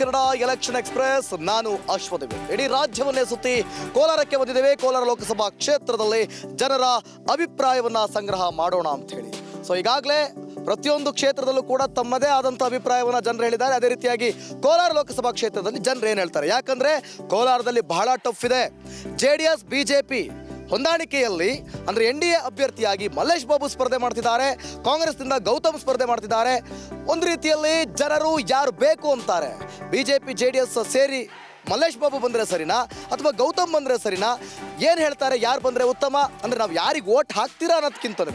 Kannada election express. ನಾನು ಅಶ್ವದೇವ್. ಇಡೀ ರಾಜ್ಯವನ್ನೇ ಸುತ್ತಿ ಕೋಲಾರಕ್ಕೆ ಬಂದಿದ್ದೇವೆ. ಕೋಲಾರ ಲೋಕಸಭಾ ಕ್ಷೇತ್ರದಲ್ಲಿ ಜನರ ಅಭಿಪ್ರಾಯವನ್ನ ಸಂಗ್ರಹ ಮಾಡೋಣ ಅಂತ ಹೇಳಿ. ಸೊ ಈಗಾಗಲೇ ಪ್ರತಿಯೊಂದು ಕ್ಷೇತ್ರದಲ್ಲೂ ಕೂಡ ತಮ್ಮದೇ ಆದಂಥ ಅಭಿಪ್ರಾಯವನ್ನ ಜನರು ಹೇಳಿದ್ದಾರೆ. ಅದೇ ರೀತಿಯಾಗಿ ಕೋಲಾರ ಲೋಕಸಭಾ ಕ್ಷೇತ್ರದಲ್ಲಿ ಜನರು ಏನು ಹೇಳ್ತಾರೆ, ಯಾಕಂದ್ರೆ ಕೋಲಾರದಲ್ಲಿ ಬಹಳ ಟಫ್ ಇದೆ. JDS BJP ಹೊಂದಾಣಿಕೆಯಲ್ಲಿ ಅಂದ್ರೆ NDA ಅಭ್ಯರ್ಥಿಯಾಗಿ ಮಲ್ಲೇಶ್ ಬಾಬು ಸ್ಪರ್ಧೆ ಮಾಡ್ತಿದ್ದಾರೆ. ಕಾಂಗ್ರೆಸ್ನಿಂದ ಗೌತಮ್ ಸ್ಪರ್ಧೆ ಮಾಡ್ತಿದ್ದಾರೆ. ಒಂದು ರೀತಿಯಲ್ಲಿ ಜನರು ಯಾರು ಬೇಕು ಅಂತಾರೆ. BJP JDS ಸೇರಿ ಮಲ್ಲೇಶ್ ಬಾಬು ಬಂದರೆ ಸರಿನಾ ಅಥವಾ ಗೌತಮ್ ಬಂದರೆ ಸರಿನಾ, ಏನು ಹೇಳ್ತಾರೆ, ಯಾರು ಬಂದರೆ ಉತ್ತಮ ಅಂದರೆ ನಾವು ಯಾರಿಗೆ ವೋಟ್ ಹಾಕ್ತೀರಾ ಅನ್ನೋದಕ್ಕಿಂತಲೂ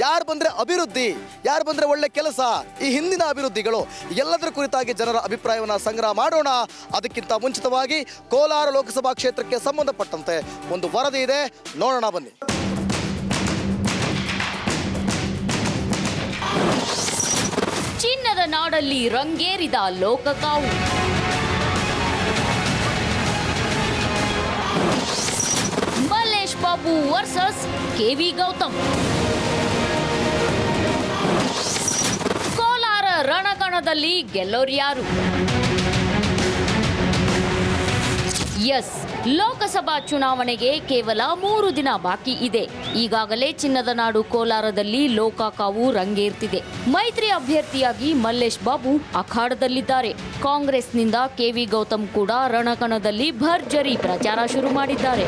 ಯಾರು ಬಂದರೆ ಅಭಿವೃದ್ಧಿ, ಯಾರು ಬಂದರೆ ಒಳ್ಳೆ ಕೆಲಸ, ಈ ಹಿಂದಿನ ಅಭಿವೃದ್ಧಿಗಳು ಎಲ್ಲದರ ಕುರಿತಾಗಿ ಜನರ ಅಭಿಪ್ರಾಯವನ್ನು ಸಂಗ್ರಹ ಮಾಡೋಣ. ಅದಕ್ಕಿಂತ ಮುಂಚಿತವಾಗಿ ಕೋಲಾರ ಲೋಕಸಭಾ ಕ್ಷೇತ್ರಕ್ಕೆ ಸಂಬಂಧಪಟ್ಟಂತೆ ಒಂದು ವರದಿ ಇದೆ, ನೋಡೋಣ ಬನ್ನಿ. ಚಿನ್ನದ ನಾಡಲ್ಲಿ ರಂಗೇರಿದ ಲೋಕಕಾವು. Mallesh Babu versus KV Gautam. ಕೋಲಾರ ರಣಕಣದಲ್ಲಿ ಗೆಲ್ಲೋರ್ಯಾರು? ಎಸ್, ಲೋಕಸಭಾ ಚುನಾವಣೆಗೆ ಕೇವಲ 3 ದಿನ ಬಾಕಿ ಇದೆ. ಈಗಾಗಲೇ ಚಿನ್ನದ ನಾಡು ಕೋಲಾರದಲ್ಲಿ ಲೋಕಕಾವು ರಂಗೇರ್ತಿದೆ. ಮೈತ್ರಿ ಅಭ್ಯರ್ಥಿಯಾಗಿ ಮಲ್ಲೇಶ್ ಬಾಬು ಅಖಾಡದಲ್ಲಿದ್ದಾರೆ. ಕಾಂಗ್ರೆಸ್ನಿಂದ KV ಗೌತಮ್ ಕೂಡ ರಣಕಣದಲ್ಲಿ ಭರ್ಜರಿ ಪ್ರಚಾರ ಶುರು ಮಾಡಿದ್ದಾರೆ.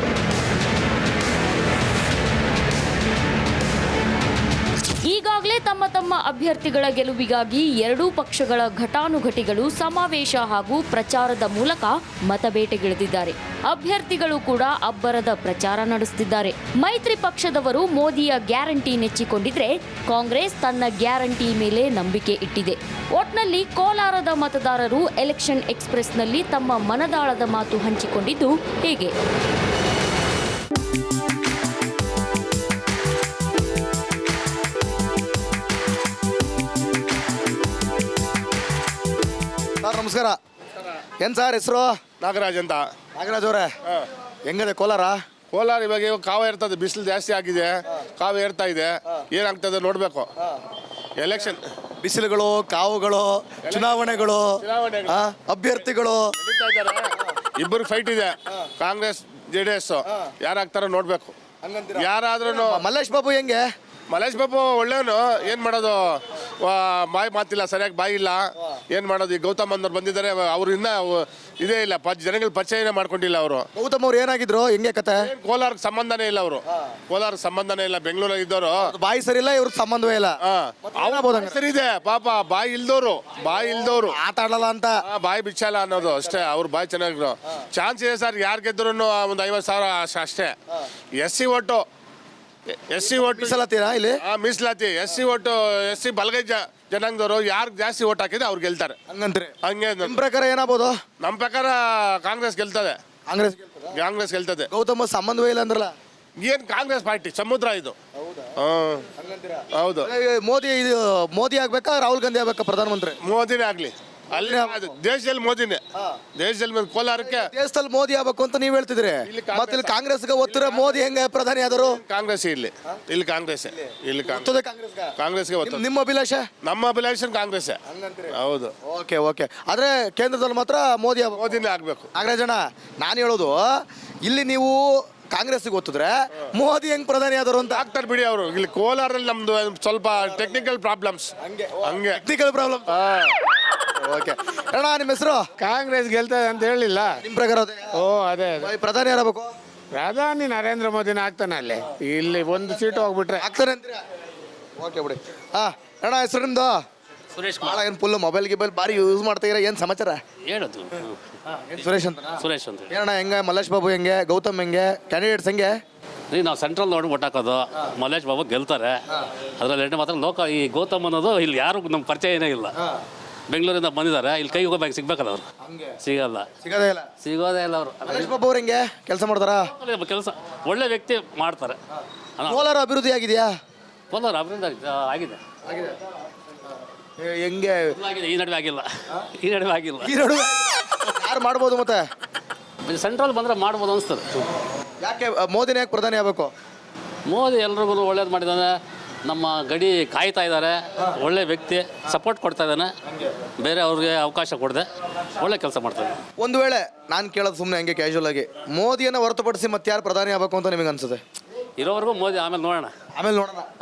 ಈಗಾಗಲೇ ತಮ್ಮ ತಮ್ಮ ಅಭ್ಯರ್ಥಿಗಳ ಗೆಲುವಿಗಾಗಿ ಎರಡೂ ಪಕ್ಷಗಳ ಘಟಾನುಘಟಿಗಳು ಸಮಾವೇಶ ಹಾಗೂ ಪ್ರಚಾರದ ಮೂಲಕ ಮತಬೇಟೆಗಿಳಿದಿದ್ದಾರೆ. ಅಭ್ಯರ್ಥಿಗಳು ಕೂಡ ಅಬ್ಬರದ ಪ್ರಚಾರ ನಡೆಸುತ್ತಿದ್ದಾರೆ. ಮೈತ್ರಿ ಪಕ್ಷದವರು ಮೋದಿಯ ಗ್ಯಾರಂಟಿ ನೆಚ್ಚಿಕೊಂಡಿದ್ರೆ ಕಾಂಗ್ರೆಸ್ ತನ್ನ ಗ್ಯಾರಂಟಿ ಮೇಲೆ ನಂಬಿಕೆ ಇಟ್ಟಿದೆ. ಒಟ್ನಲ್ಲಿ ಕೋಲಾರದ ಮತದಾರರು ಎಲೆಕ್ಷನ್ ಎಕ್ಸ್ಪ್ರೆಸ್ನಲ್ಲಿ ತಮ್ಮ ಮನದಾಳದ ಮಾತು ಹಂಚಿಕೊಂಡಿದ್ದು ಹೀಗೆ. ನಮಸ್ಕಾರ. ಏನ್ ಸರ್ ಹೆಸರು? ನಾಗರಾಜ್ ಅಂತ. ನಾಗರಾಜ್ ಅವರೇ, ಹೆಂಗಿದೆ ಕೋಲಾರ? ಕೋಲಾರ ಇವಾಗ ಕಾವು ಇರ್ತದೆ, ಬಿಸಿಲು ಜಾಸ್ತಿ ಆಗಿದೆ, ಕಾವು ಏರ್ತಾ ಇದೆ, ಏನಾಗ್ತದೆ ನೋಡ್ಬೇಕು. ಎಲೆಕ್ಷನ್ ಬಿಸಿಲುಗಳು, ಕಾವುಗಳು, ಚುನಾವಣೆಗಳು, ಅಭ್ಯರ್ಥಿಗಳು ಇಬ್ಬರು ಫೈಟ್ ಇದೆ. ಕಾಂಗ್ರೆಸ್ JDS ಯಾರಾಗ್ತಾರೋ ನೋಡ್ಬೇಕು. ಯಾರಾದ್ರೂ ಮಲ್ಲೇಶ್ ಬಾಬು ಹೆಂಗೆ? ಮಲ್ಲೇಶ್ ಬಾಬು ಒಳ್ಳೆಯವನು. ಏನ್ ಮಾಡೋದು, ಬಾಯಿ ಮಾತಿಲ್ಲ, ಸರಿಯಾಗಿ ಬಾಯಿ ಇಲ್ಲ. ಏನ್ ಮಾಡೋದು, ಈ ಗೌತಮ್ ಅಂದವ್ರು ಬಂದಿದ್ದಾರೆ, ಅವ್ರು ಇನ್ನ ಇದೇ ಇಲ್ಲ, ಜನಗಳ ಪರಿಚಯನೇ ಮಾಡ್ಕೊಂಡಿಲ್ಲ ಅವರು. ಗೌತಮ್ ಅವ್ರು ಏನಾಗಿದ್ರು, ಹೆಂಗೆ ಕತೆ? ಕೋಲಾರಕ್ಕೆ ಸಂಬಂಧನೇ ಇಲ್ಲ ಅವರು, ಕೋಲಾರಕ್ಕೆ ಸಂಬಂಧನೇ ಇಲ್ಲ. ಬೆಂಗಳೂರಲ್ಲಿ ಇದ್ದವರು ಬಾಯಿ ಸರಿ ಇಲ್ಲ, ಇವ್ರ ಸಂಬಂಧವೇ ಇಲ್ಲ. ಸರಿ ಇದೆ ಪಾಪ, ಬಾಯಿ ಇಲ್ದವ್ರು ಮಾತಾಡಲ್ಲ ಅಂತ ಬಾಯಿ ಬಿಚ್ಚಲ್ಲ ಅನ್ನೋದು ಅಷ್ಟೇ. ಅವ್ರ ಬಾಯಿ ಚೆನ್ನಾಗಿರೋ ಚಾನ್ಸ್ ಇದೆ ಸರ್. ಯಾರು ಗೆದ್ರು ಒಂದು 50,000 ಅಷ್ಟೇ. SC ಓಟು ಮೀಸಲಾತಿನಾ ಇಲ್ಲಿ? ಮೀಸಲಾತಿ. SC ಓಟು, SC ಬಲಗೈ ಜನಾಂಗದವರು ಯಾರು ಜಾಸ್ತಿ ಓಟ್ ಹಾಕಿದ್ರೆ ಅವ್ರು ಗೆಲ್ತಾರೆ. ಹಂಗಂದ್ರೆ ಹಂಗೆ ನಿಮ್ ಪ್ರಕಾರ ಏನಾಗ್ಬೋದು? ನಮ್ಮ ಪ್ರಕಾರ ಕಾಂಗ್ರೆಸ್ ಗೆಲ್ತದೆ. ಕಾಂಗ್ರೆಸ್ ಗೆಲ್ತದೆ. ಗೌತಮ್ ಸಂಬಂಧವೇ ಇಲ್ಲ ಅಂದ್ರಲ್ಲ, ಏನ್ ಕಾಂಗ್ರೆಸ್ ಪಾರ್ಟಿ ಸಮುದ್ರ ಇದು. ಹೌದು. ಮೋದಿ ಆಗ್ಬೇಕಾ ರಾಹುಲ್ ಗಾಂಧಿ ಆಗ್ಬೇಕಾ ಪ್ರಧಾನಮಂತ್ರಿ? ಮೋದಿನೇ ಆಗ್ಲಿ. ಅಲ್ಲಿ ದೇಶದಲ್ಲಿ ಮೋದಿನೇ. ದೇಶದಲ್ಲಿ ಕೋಲಾರಕ್ಕೆ ದೇಶದಲ್ಲಿ ಮೋದಿ ಆಗ್ಬೇಕು ಅಂತ ನೀವ್ ಹೇಳ್ತಿದ್ರಿ. ಮತ್ತೆ ಇಲ್ಲಿ ಕಾಂಗ್ರೆಸ್ಗೆ ಒತ್ತಿರ ಮೋದಿ ಹೆಂಗ ಪ್ರಧಾನಿ ಆದರು? ಕಾಂಗ್ರೆಸ್ ಇಲ್ಲಿ ಕಾಂಗ್ರೆಸ್ಗೆ ಒತ್ತು. ನಿಮ್ಮ ಅಭಿಲಾಷ? ನಮ್ಮ ಅಭಿಲಾಷ ಕಾಂಗ್ರೆಸ್. ಹೌದು. ಓಕೆ. ಆದ್ರೆ ಕೇಂದ್ರದಲ್ಲಿ ಮಾತ್ರ ಮೋದಿನೇ ಆಗ್ಬೇಕು. ನಾಗರಾಜಣ್ಣ, ನಾನು ಹೇಳೋದು, ಇಲ್ಲಿ ನೀವು ಕಾಂಗ್ರೆಸ್ಗೆ ಒತ್ತಿದ್ರೆ ಮೋದಿ ಹೆಂಗ್ ಪ್ರಧಾನಿ ಆದರು ಅಂತ ಆಗ್ತಾರೆ ಬಿಡಿ ಅವರು. ಇಲ್ಲಿ ಕೋಲಾರದಲ್ಲಿ ನಮ್ದು ಸ್ವಲ್ಪ ಟೆಕ್ನಿಕಲ್ ಪ್ರಾಬ್ಲಮ್ಸ್. ಹಂಗೆ ಟೆಕ್ನಿಕಲ್ ಪ್ರಾಬ್ಲಮ್. ಓಕೆ ಅಣ್ಣ, ನಿಮ್ಮ ಹೆಸರು? ಕಾಂಗ್ರೆಸ್ ಗೆಲ್ತದೆ ಅಂತ ಹೇಳಿಲ್ಲ. ನಿಮ್ ಪ್ರಕಾರ? ಅದೇ ಪ್ರಧಾನಿ ಯಾರಾಗಬೇಕು? ಪ್ರಧಾನಿ ನರೇಂದ್ರ ಮೋದಿನ ಆಗ್ತಾನೆ. ಅಲ್ಲಿ ಇಲ್ಲಿ ಒಂದು ಸೀಟು ಹೋಗ್ಬಿಟ್ರೆ ಆಗ್ತಾನೆ ಅಂತೀರಾ? ಓಕೆ ಬಿಡಿ. ಅಣ್ಣ, ಹೆಸರು ನಿಮ್ದು? ಸುರೇಶ್. ಭಾಳ ಏನು ಫುಲ್ ಮೊಬೈಲ್ ಬಾರಿ ಯೂಸ್ ಮಾಡ್ತಾ ಇರ, ಏನು ಸಮಾಚಾರ? ಹೇಳೋದು ಸುರೇಶ್ ಅಂತ. ಸುರೇಶ್ ಅಂತ ಏನಣ್ಣ, ಹೆಂಗೆ ಮಲ್ಲೇಶ್ ಬಾಬು ಹೆಂಗೆ, ಗೌತಮ್ ಹೆಂಗೆ, ಕ್ಯಾಂಡಿಡೇಟ್ಸ್ ಹೆಂಗೆ? ನಾವು ಸೆಂಟ್ರಲ್ ನೋಡಿ ಓಟ್ ಹಾಕೋದು, ಮಲ್ಲೇಶ್ ಬಾಬು ಗೆಲ್ತಾರೆ. ಅದರಲ್ಲಿ ಮಾತ್ರ ಈ ಗೌತಮ್ ಅನ್ನೋದು ಇಲ್ಲಿ ಯಾರು ನಮ್ಮ ಪರಿಚಯನೇ ಇಲ್ಲ. ಬೆಂಗಳೂರಿಂದ ಬಂದಿದ್ದಾರೆ, ಇಲ್ಲಿ ಕೈ ಹೋಗ್ಬೇಕು, ಸಿಗ್ಬೇಕಲ್ಲ ಅವ್ರು. ಸಿಗೋದೇ ಇಲ್ಲ ಅವರು. ಮಲ್ಲೇಶ್ ಬಾಬು ಅವ್ರು ಹೆಂಗೆ ಕೆಲಸ ಮಾಡ್ತಾರ? ಕೆಲಸ ಒಳ್ಳೆ ವ್ಯಕ್ತಿ ಮಾಡ್ತಾರೆ. ಕೋಲಾರ ಅಭಿವೃದ್ಧಿ ಆಗಿದೆಯಾ? ಕೋಲಾರ ಅಭಿವೃದ್ಧಿ ಆಗಿದೆ. ಹೆಂಗೆ? ಈ ನಡುವೆ ಆಗಿಲ್ಲ. ಯಾರು ಮಾಡ್ಬೋದು ಮತ್ತೆ? ಸೆಂಟ್ರಲ್ ಬಂದರೆ ಮಾಡ್ಬೋದು ಅನಿಸ್ತದೆ. ಯಾಕೆ ಮೋದಿನೇ ಯಾಕೆ ಪ್ರಧಾನಿ ಆಗಬೇಕು? ಮೋದಿ ಎಲ್ರಿಗೂ ಒಳ್ಳೇದು ಮಾಡಿದ್ದಾನೆ. ನಮ್ಮ ಗಡಿ ಕಾಯ್ತಾ ಇದ್ದಾರೆ, ಒಳ್ಳೆ ವ್ಯಕ್ತಿ, ಸಪೋರ್ಟ್ ಕೊಡ್ತಾ ಇದ್ದಾನೆ, ಬೇರೆ ಅವ್ರಿಗೆ ಅವಕಾಶ ಕೊಡದೆ ಒಳ್ಳೆ ಕೆಲಸ ಮಾಡ್ತಾರೆ. ಒಂದು ವೇಳೆ ನಾನು ಕೇಳೋದು ಸುಮ್ಮನೆ ಹಂಗೆ ಕ್ಯಾಶುವಲ್ ಆಗಿ, ಮೋದಿಯನ್ನು ಹೊರತುಪಡಿಸಿ ಮತ್ತೆ ಯಾರು ಪ್ರಧಾನಿ ಆಗಬೇಕು ಅಂತ ನಿಮಗೆ ಅನ್ಸುತ್ತೆ? ಇರೋವರೆಗೂ ಮೋದಿ, ಆಮೇಲೆ ನೋಡೋಣ,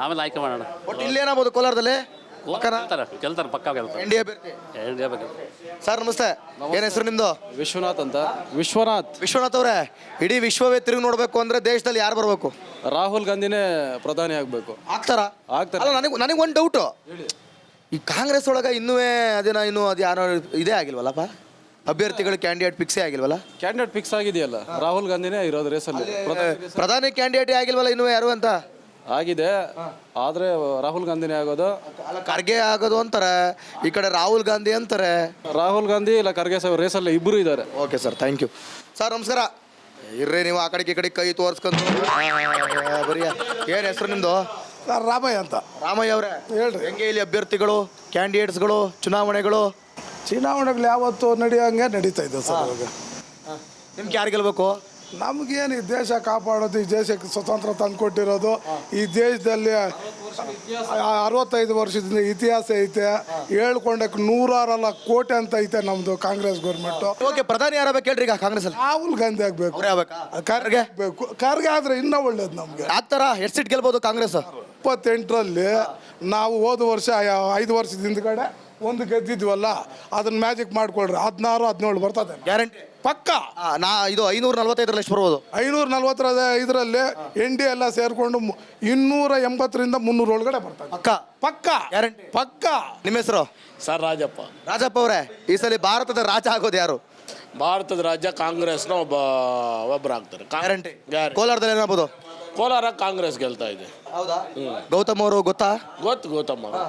ಆಮೇಲೆ ಆಯ್ಕೆ ಮಾಡೋಣ. ಒಟ್ಟು ಇಲ್ಲೇನಾಗ್ಬೋದು ಕೋಲಾರದಲ್ಲಿ? ಗೆಲ್ತಾರೆ, ಪಕ್ಕ ಗೆಲ್ತಾರೆ. NDA ಅಭ್ಯರ್ಥಿ. ಸರ್ ನಮಸ್ತೆ, ಏನ್ ಹೆಸರು ನಿಮ್ದು? ವಿಶ್ವನಾಥ್ ಅಂತ. ವಿಶ್ವನಾಥ್ ಅವರೇ, ಇಡೀ ವಿಶ್ವವೇ ತಿರುಗಿ ನೋಡ್ಬೇಕು ಅಂದ್ರೆ ದೇಶದಲ್ಲಿ ಯಾರು ಬರ್ಬೇಕು? ರಾಹುಲ್ ಗಾಂಧಿನೇ ಪ್ರಧಾನಿ ಆಗ್ಬೇಕು. ಆಗ್ತಾರ? ಅಲ್ಲ, ನನಗೆ ಒಂದು ಡೌಟು, ಈ ಕಾಂಗ್ರೆಸ್ ಒಳಗ ಇನ್ನೂ ಅದು ಯಾರೋ ಇದೇ ಆಗಿಲ್ವಲ್ಲಪ್ಪ, ಅಭ್ಯರ್ಥಿಗಳು ಕ್ಯಾಂಡಿಡೇಟ್ ಫಿಕ್ಸೇ ಆಗಿಲ್ವಲ್ಲ? ಕ್ಯಾಂಡಿಡೇಟ್ ಫಿಕ್ಸ್ ಆಗಿದೆಯಲ್ಲ, ರಾಹುಲ್ ಗಾಂಧಿನೇ ಇರೋದು ರೇಸಲ್ಲಿ. ಪ್ರಧಾನಿ ಕ್ಯಾಂಡಿಡೇಟ್ ಆಗಿಲ್ವಲ್ಲ ಇನ್ನೂ ಯಾರು ಅಂತ? ಆಗಿದೆ, ಆದ್ರೆ ರಾಹುಲ್ ಗಾಂಧಿನೇ ಆಗೋದು. ಅಲ್ಲ, ಖರ್ಗೆ ಆಗೋದು ಅಂತಾರೆ, ಈ ಕಡೆ ರಾಹುಲ್ ಗಾಂಧಿ ಅಂತಾರೆ. ರಾಹುಲ್ ಗಾಂಧಿ ಇಲ್ಲ ಖರ್ಗೆ ರೇಸಲ್ಲಿ ಇಬ್ಬರು ಇದ್ದಾರೆ. Okay sir, thank you. Sir ನಮಸ್ಕಾರ. ಇರ್ರಿ, ನೀವು ಆ ಕಡೆಗೆ ಈ ಕಡೆ ಕೈ ತೋರಿಸ್ಕೊಂಡು ಬರೀ. ಏನು ಹೆಸರು ನಿಮ್ಮದು? ಸರ್ ರಾಮಯ್ಯ ಅಂತ. ರಾಮಯ್ಯ ಅವರೇ ಹೇಳ್ರಿ. ಹೆಂಗೆ ಇಲ್ಲಿ ಅಭ್ಯರ್ಥಿಗಳು, ಕ್ಯಾಂಡಿಡೇಟ್ಸ್ಗಳು, ಚುನಾವಣೆಗಳು? ಚುನಾವಣೆಗಳು ಯಾವತ್ತು ನಡೆಯೋಂಗೆ ನಡೀತಾ ಇದೆ ಸರ್. ಇವಾಗ ನಿಮ್ಗೆ ಯಾರು ಗೆಲ್ಬೇಕು? ನಮಗೇನು ಈ ದೇಶ ಕಾಪಾಡೋದು, ಈ ದೇಶಕ್ಕೆ ಸ್ವತಂತ್ರ ತಂದುಕೊಟ್ಟಿರೋದು, ಈ ದೇಶದಲ್ಲಿ 65 ವರ್ಷದಿಂದ ಇತಿಹಾಸ ಐತೆ, ಹೇಳ್ಕೊಂಡಕ್ಕೆ 100 ಕೋಟಿ ಅಂತ ಐತೆ ನಮ್ಮದು ಕಾಂಗ್ರೆಸ್ ಗೌರ್ಮೆಂಟು. ಓಕೆ, ಪ್ರಧಾನಿ ಯಾರಾಗಬೇಕು ಹೇಳ್ರಿ ಈಗ ಕಾಂಗ್ರೆಸ್ ಅಲ್ಲಿ? ರಾಹುಲ್ ಗಾಂಧಿ ಆಗ್ಬೇಕು. ಅವರೇ ಆಗ್ಬೇಕಾ? ಖರ್ಗೆ ಆಗ್ಬೇಕು. ಖರ್ಗೆ ಆದ್ರೆ ಇನ್ನೂ ಒಳ್ಳೇದು ನಮಗೆ. ಆಗ್ತಾರ? ಎಷ್ಟು ಸೀಟ್ ಗೆಲ್ಬೋದು ಕಾಂಗ್ರೆಸ್? 28ರಲ್ಲಿ ನಾವು ಹೋದ ವರ್ಷ 5 ವರ್ಷದ ಹಿಂದ್ಗಡೆ ಒಂದು ಗೆದ್ದಿದ್ವಲ್ಲ, ಅದನ್ನ ಮ್ಯಾಜಿಕ್ ಮಾಡ್ಕೊಳ್ರಿ, 16 17 ಬರ್ತದೆ ಗ್ಯಾರಂಟಿ ಪಕ್ಕ. ಇದು 545ರಲ್ಲಿ ಎಷ್ಟು ಬರ್ಬೋದು? 545ರಲ್ಲಿ NDA ಎಲ್ಲ ಸೇರ್ಕೊಂಡು 280ರಿಂದ 300 ಒಳಗಡೆ ಬರ್ತದೆ ಪಕ್ಕ. ಪಕ್ಕ ಗ್ಯಾರಂಟಿ ಪಕ್ಕ. ನಿಮ್ಮ ಹೆಸರು? ಸರ್ ರಾಜಪ್ಪ. ರಾಜಪ್ಪ ಅವರೇ, ಈ ಸಲ ಭಾರತದ ರಾಜ ಆಗೋದು ಯಾರು? ಭಾರತದ ರಾಜ್ಯ ಕಾಂಗ್ರೆಸ್ನ ಒಬ್ಬರು ಆಗ್ತಾರೆ. ಗ್ಯಾರಂಟಿ. ಕೋಲಾರದಲ್ಲಿ ಏನಾಗ್ಬೋದು? ಕೋಲಾರ ಕಾಂಗ್ರೆಸ್ ಗೆಲ್ತಾ ಇದೆ. ಹೌದಾ? ಗೌತಮ್ ಅವರು ಗೊತ್ತಾ? ಗೌತಮ್ ಅವರು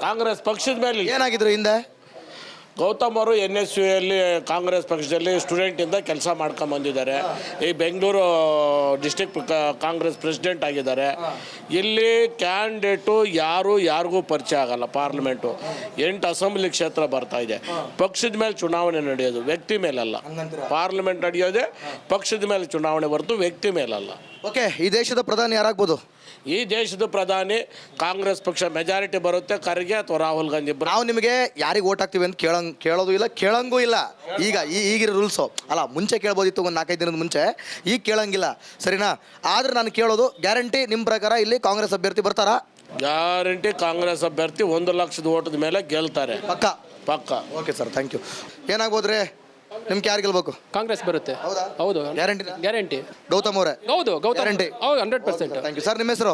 ಕಾಂಗ್ರೆಸ್ ಪಕ್ಷದ ಮೇಲೆ. ಏನಾಗಿದ್ರು ಹಿಂದೆ? ಗೌತಮ್ ಅವರು NSUಯಲ್ಲಿ ಕಾಂಗ್ರೆಸ್ ಪಕ್ಷದಲ್ಲಿ ಸ್ಟೂಡೆಂಟಿಂದ ಕೆಲಸ ಮಾಡ್ಕೊಂಡು ಬಂದಿದ್ದಾರೆ. ಈ ಬೆಂಗಳೂರು ಡಿಸ್ಟ್ರಿಕ್ಟ್ ಕಾಂಗ್ರೆಸ್ ಪ್ರೆಸಿಡೆಂಟ್ ಆಗಿದ್ದಾರೆ. ಇಲ್ಲಿ ಕ್ಯಾಂಡಿಡೇಟು ಯಾರಿಗೂ ಪರಿಚಯ ಆಗಲ್ಲ. ಪಾರ್ಲಿಮೆಂಟು 8 ಅಸೆಂಬ್ಲಿ ಕ್ಷೇತ್ರ ಬರ್ತಾ ಇದೆ. ಪಕ್ಷದ ಮೇಲೆ ಚುನಾವಣೆ ನಡೆಯೋದು, ವ್ಯಕ್ತಿ ಮೇಲಲ್ಲ. ಪಾರ್ಲಿಮೆಂಟ್ ನಡೆಯೋದೇ ಪಕ್ಷದ ಮೇಲೆ ಚುನಾವಣೆ ಹೊರತು ವ್ಯಕ್ತಿ ಮೇಲಲ್ಲ. ಓಕೆ, ಈ ದೇಶದ ಪ್ರಧಾನಿ ಯಾರಾಗ್ಬೋದು? ಈ ದೇಶದ ಪ್ರಧಾನಿ ಕಾಂಗ್ರೆಸ್ ಪಕ್ಷ ಮೆಜಾರಿಟಿ ಬರುತ್ತೆ, ಖರ್ಗೆ ಅಥವಾ ರಾಹುಲ್ ಗಾಂಧಿ. ನಾವು ನಿಮಗೆ ಯಾರಿಗೆ ಓಟ್ ಹಾಕ್ತೀವಿ ಅಂತ ಕೇಳೋದು ಇಲ್ಲ, ಕೇಳಂಗೂ ಇಲ್ಲ. ಈಗಿರೋ ರೂಲ್ಸು ಅಲ್ಲ, ಮುಂಚೆ ಕೇಳ್ಬೋದಿತ್ತು, ಒಂದು 4-5 ದಿನದ ಮುಂಚೆ. ಈಗ ಕೇಳಂಗಿಲ್ಲ, ಸರಿನಾ? ಆದ್ರೆ ನಾನು ಕೇಳೋದು, ಗ್ಯಾರಂಟಿ ನಿಮ್ಮ ಪ್ರಕಾರ ಇಲ್ಲಿ ಕಾಂಗ್ರೆಸ್ ಅಭ್ಯರ್ಥಿ ಬರ್ತಾರಾ? ಗ್ಯಾರಂಟಿ ಕಾಂಗ್ರೆಸ್ ಅಭ್ಯರ್ಥಿ 1 ಲಕ್ಷದ ಓಟದ ಮೇಲೆ ಗೆಲ್ತಾರೆ. ಪಕ್ಕ. Okay sir, thank you. ಏನಾಗ್ಬೋದ್ರಿ? ನಿಮ್ಗೆ ಯಾರು ಗೆಲ್ಬೇಕು? ಕಾಂಗ್ರೆಸ್ ಬರುತ್ತೆ. ಹೌದು, ಗ್ಯಾರಂಟಿ. ಗೌತಮ್ ಅವರೇ? ಹೌದು, ಗ್ಯಾರಂಟಿ. 100%. Thank you sir. ನಿಮ್ಮ ಹೆಸರು?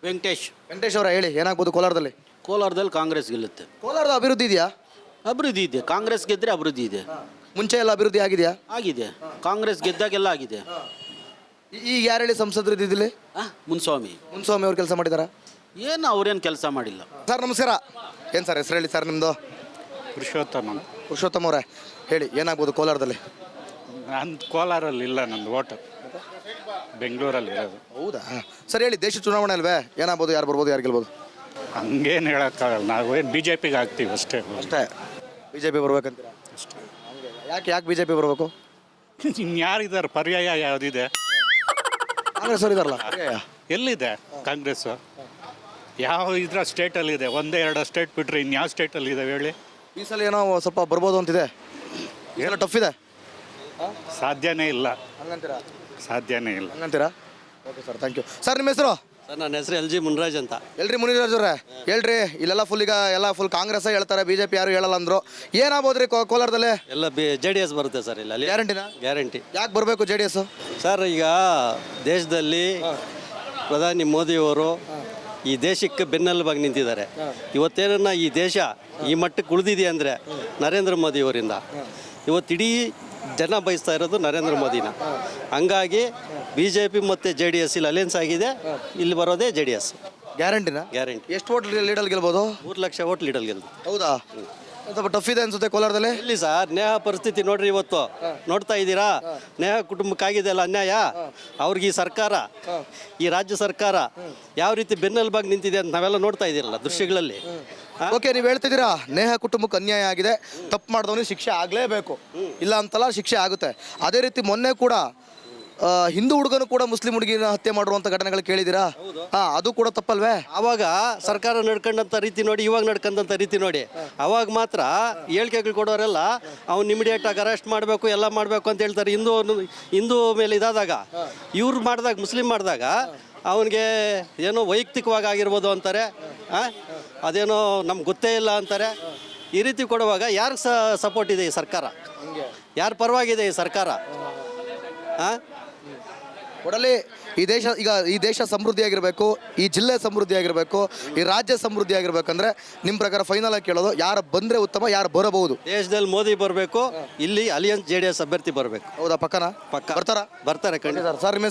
ವೆಂಕಟೇಶ್ ಅವರ, ಹೇಳಿ ಏನಾಗ್ಬೋದು ಕೋಲಾರದಲ್ಲಿ? ಕೋಲಾರದಲ್ಲಿ ಕಾಂಗ್ರೆಸ್ ಗೆಲ್ಲುತ್ತೆ. ಕೋಲಾರದ ಅಭಿವೃದ್ಧಿ ಇದೆಯಾ? ಅಭಿವೃದ್ಧಿ ಇದೆ. ಕಾಂಗ್ರೆಸ್ ಗೆದ್ದರೆ ಅಭಿವೃದ್ಧಿ ಇದೆ. ಮುಂಚೆ ಎಲ್ಲ ಅಭಿವೃದ್ಧಿ ಆಗಿದೆಯಾ? ಆಗಿದೆ. ಕಾಂಗ್ರೆಸ್ ಗೆದ್ದಾಗೆಲ್ಲ ಆಗಿದೆ. ಈಗ ಯಾರು ಹೇಳಿ ಸಂಸದರು ಇದ್ದಿದ್ದಿಲ್ಲಿ? ಮುನ್ಸ್ವಾಮಿ ಅವ್ರು ಕೆಲಸ ಮಾಡಿದಾರ? ಏನು ಅವ್ರೇನು ಕೆಲಸ ಮಾಡಿಲ್ಲ. ಸರ್ ನಮಸ್ಕಾರ. ಏನು ಸರ್ ಹೆಸರು ಹೇಳಿ ಸರ್ ನಿಮ್ಮದು? ಪುರುಷೋತ್ತಮ್ ಅವರೇ, ಹೇಳಿ ಏನಾಗ್ಬೋದು ಕೋಲಾರದಲ್ಲಿ? ನಂದು ಕೋಲಾರಲ್ಲಿ ಇಲ್ಲ, ನಂದು ಓಟು ಬೆಂಗಳೂರಲ್ಲಿ ಇರೋದು. ಹೌದಾ? ಸರ್ ಹೇಳಿ, ದೇಶ ಚುನಾವಣೆ ಅಲ್ವೇ, ಏನಾಗ್ಬೋದು, ಯಾರು ಬರ್ಬೋದು, ಯಾರು ಗೆಲ್ಬೋದು? ಹಂಗೇನು ಹೇಳೋಕ್ಕಾಗಲ್ಲ, ನಾವೇನು BJPಗೆ ಹಾಕ್ತೀವಿ ಅಷ್ಟೇ. BJP ಬರ್ಬೇಕಂತೀರಾ? ಯಾಕೆ BJP ಬರಬೇಕು? ಇನ್ಯಾರಿದ್ದಾರೆ? ಪರ್ಯಾಯ ಯಾವುದಿದೆ? ಕಾಂಗ್ರೆಸ್ ಅವ್ರು ಇದಾರಲ್ಲ, ಎಲ್ಲಿದೆ ಕಾಂಗ್ರೆಸ್ಸು? ಯಾವ ಇದ್ರ ಸ್ಟೇಟಲ್ಲಿದೆ? 1-2 ಸ್ಟೇಟ್ ಬಿಟ್ಟರೆ ಇನ್ಯಾವ ಸ್ಟೇಟಲ್ಲಿ ಇದೆ ಹೇಳಿ? ಈ ಸಲ ಏನೋ ಸ್ವಲ್ಪ ಬರ್ಬೋದು ಅಂತಿದೆ, ಏನೋ ಟಫ್ ಇದೆ. ಸಾಧ್ಯನೇ ಇಲ್ಲ. ಸಾಧ್ಯನೇ ಇಲ್ಲ ಹಂಗಂತೀರಾ? Okay sir, thank you. Sir ನಿಮ್ಮ ಹೆಸರು? ಸರ್ ನನ್ನ ಹೆಸರು LG ಮುನ್ರಾಜ್ ಅಂತ. ಮುನಿರಾಜ್ ಅವರೇ, ಹೇಳ್ರಿ, ಇಲ್ಲೆಲ್ಲ ಫುಲ್ ಕಾಂಗ್ರೆಸ್ ಹೇಳ್ತಾರೆ, BJP ಯಾರು ಹೇಳಲ್ಲ ಅಂದ್ರು. ಏನಾಗ್ಬೋದ್ರಿ ಕೋಲಾರದಲ್ಲಿ? ಎಲ್ಲ JDS ಬರುತ್ತೆ ಸರ್ ಇಲ್ಲಿ. ಗ್ಯಾರಂಟಿನಾ? ಗ್ಯಾರಂಟಿ. ಯಾಕೆ ಬರಬೇಕು JDS? ಸರ್ ಈಗ ದೇಶದಲ್ಲಿ ಪ್ರಧಾನಿ ಮೋದಿಯವರು ಈ ದೇಶಕ್ಕೆ ಬೆನ್ನೆಲುಬಾಗಿ ನಿಂತಿದ್ದಾರೆ. ಇವತ್ತೇನನ್ನ ಈ ದೇಶ ಈ ಮಟ್ಟಕ್ಕೆ ಉಳಿದಿದೆ ಅಂದರೆ ನರೇಂದ್ರ ಮೋದಿಯವರಿಂದ. ಇವತ್ತಿಡೀ ಜನ ಬಯಸ್ತಾ ಇರೋದು ನರೇಂದ್ರ ಮೋದಿನ. ಹಂಗಾಗಿ BJP ಮತ್ತು JDS ಇಲ್ಲಿ ಅಲಯನ್ಸ್ ಆಗಿದೆ. ಇಲ್ಲಿ ಬರೋದೇ JDS. ಗ್ಯಾರಂಟಿನಾ? ಗ್ಯಾರಂಟಿ. ಎಷ್ಟು ಓಟ್ ಲೀಡಲ್ಲಿ ಗೆಲ್ಬೋದು? 3 ಲಕ್ಷ ಓಟ್ ಲೀಡಲ್ಲಿ ಗೆಲ್ಬೋದು. ಹೌದಾ? ಸ್ವಲ್ಪ ಟಫ್ ಇದೆ ಅನ್ಸುತ್ತೆ ಕೋಲಾರದಲ್ಲಿ. ಇಲ್ಲಿ ಸರ್ ನೇಹ ಪರಿಸ್ಥಿತಿ ನೋಡ್ರಿ, ಇವತ್ತು ನೋಡ್ತಾ ಇದ್ದೀರಾ, ನೇಹ ಕುಟುಂಬಕ್ಕಾಗಿದೆ ಅಲ್ಲ ಅನ್ಯಾಯ. ಅವ್ರಿಗೆ ಈ ಸರ್ಕಾರ, ಈ ರಾಜ್ಯ ಸರ್ಕಾರ ಯಾವ ರೀತಿ ಬೆನ್ನೆಲುಬಾಗಿ ನಿಂತಿದೆ ಅಂತ ನಾವೆಲ್ಲ ನೋಡ್ತಾ ಇದ್ದೀರಲ್ಲ ದೃಶ್ಯಗಳಲ್ಲಿ. ಓಕೆ, ನೀವು ಹೇಳ್ತಿದ್ದೀರಾ ನೇಹ ಕುಟುಂಬಕ್ಕೆ ಅನ್ಯಾಯ ಆಗಿದೆ, ತಪ್ಪು ಮಾಡಿದವನಿಗೆ ಶಿಕ್ಷೆ ಆಗಲೇಬೇಕು, ಇಲ್ಲ ಅಂತಲ್ಲ, ಶಿಕ್ಷೆ ಆಗುತ್ತೆ. ಅದೇ ರೀತಿ ಮೊನ್ನೆ ಕೂಡ ಹಿಂದೂ ಹುಡುಗನು ಕೂಡ ಮುಸ್ಲಿಂ ಹುಡುಗಿನ ಹತ್ಯೆ ಮಾಡುವಂತ ಘಟನೆಗಳು ಕೇಳಿದಿರಾ? ಹಾ, ಅದು ಕೂಡ ತಪ್ಪಲ್ವೇ? ಆವಾಗ ಸರ್ಕಾರ ನಡ್ಕೊಂಡಂಥ ರೀತಿ ನೋಡಿ, ಇವಾಗ ನಡ್ಕೊಂಡಂಥ ರೀತಿ ನೋಡಿ. ಅವಾಗ ಮಾತ್ರ ಹೇಳಿಕೆಗಳು ಕೊಡೋರೆಲ್ಲ ಅವ್ನು ಇಮಿಡಿಯೇಟಾಗಿ ಅರೆಸ್ಟ್ ಮಾಡಬೇಕು, ಎಲ್ಲ ಮಾಡಬೇಕು ಅಂತ ಹೇಳ್ತಾರೆ. ಹಿಂದೂ ಮೇಲೆ ಇದಾದಾಗ, ಇವ್ರು ಮಾಡಿದಾಗ, ಮುಸ್ಲಿಂ ಮಾಡಿದಾಗ ಅವನಿಗೆ ಏನೋ ವೈಯಕ್ತಿಕವಾಗಿ ಆಗಿರ್ಬೋದು ಅಂತಾರೆ, ಅದೇನೋ ನಮ್ಗೆ ಗೊತ್ತೇ ಇಲ್ಲ ಅಂತಾರೆ. ಈ ರೀತಿ ಕೊಡುವಾಗ ಯಾರಿಗೆ ಸಪೋರ್ಟ್ ಇದೆ ಈ ಸರ್ಕಾರ? ಯಾರ ಪರವಾಗಿದೆ ಈ ಸರ್ಕಾರ? ಒಡಲಿ ಈ ದೇಶ ಸಮೃದ್ಧಿಯಾಗಿರಬೇಕು, ಈ ಜಿಲ್ಲೆ ಸಮೃದ್ಧಿಯಾಗಿರಬೇಕು, ಈ ರಾಜ್ಯ ಸಮೃದ್ಧಿಯಾಗಿರ್ಬೇಕಂದ್ರೆ ನಿಮ್ಮ ಪ್ರಕಾರ ಫೈನಲ್ ಆಗಿ ಕೇಳೋದು, ಯಾರು ಬಂದರೆ ಉತ್ತಮ, ಯಾರು ಬರಬಹುದು? ದೇಶದಲ್ಲಿ ಮೋದಿ ಬರಬೇಕು, ಇಲ್ಲಿ ಅಲಿಯನ್ಸ್ JDS ಅಭ್ಯರ್ಥಿ ಬರಬೇಕು. ಹೌದಾ? ಪಕ್ಕನಾ? ಪಕ್ಕ ಬರ್ತಾರಾ? ಬರ್ತಾರೆ ಖಂಡಿತ ಸರ್, ನಿಮ್ಮ